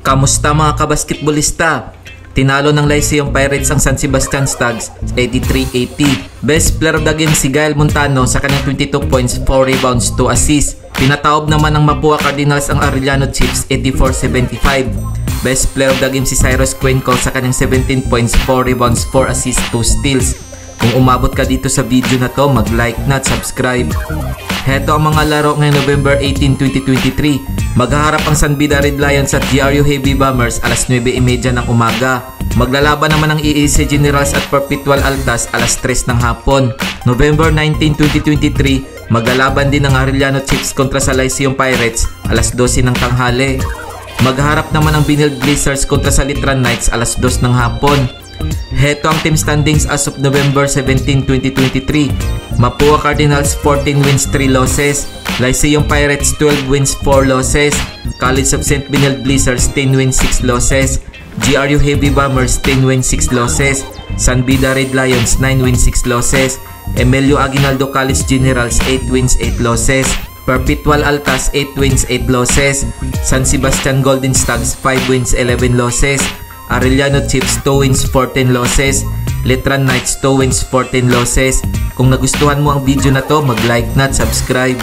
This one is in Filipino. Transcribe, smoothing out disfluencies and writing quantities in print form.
Kamusta mga kabasketbolista? Tinalo ng Lyceum Pirates ang San Sebastian Stags 83-80. Best player of the game si Gael Montano sa kanyang 22 points, 4 rebounds, 2 assists. Pinataob naman ng Mapua Cardinals ang Arellano Chiefs 84-75. Best player of the game si Cyrus Cuenco sa kanyang 17 points, 4 rebounds, 4 assists, 2 steals. Kung umabot ka dito sa video na to, mag-like na at subscribe. Heto ang mga laro ngayong November 18, 2023. Maghaharap ang San Bida Red Lions at GRU Heavy Bombers alas 9:30 ng umaga. Maglalaban naman ang EAC Generals at Perpetual Altas alas 3 ng hapon. November 19, 2023, maglalaban din ang Arellano Chiefs kontra sa Lyceum Pirates alas 12 ng tanghali. Maghaharap naman ang Benilde Blizzards kontra sa Litran Knights alas 2 ng hapon. Heto ang team standings as of November 17, 2023. Mapua Cardinals 14 wins, 3 losses. Lyceum Pirates 12 wins, 4 losses. College of St. Benilde Blizzards 10 wins, 6 losses. GRU Heavy Bombers 10 wins, 6 losses. San Bida Red Lions 9 wins, 6 losses. Emilio Aguinaldo College Generals 8 wins, 8 losses. Perpetual Altas 8 wins, 8 losses. San Sebastian Golden Stags 5 wins, 11 losses. Arellano Chiefs 2 wins, 14 losses. Litran Knights 2 wins, 14 losses. Kung nagustuhan mo ang video na to, mag-like na at subscribe.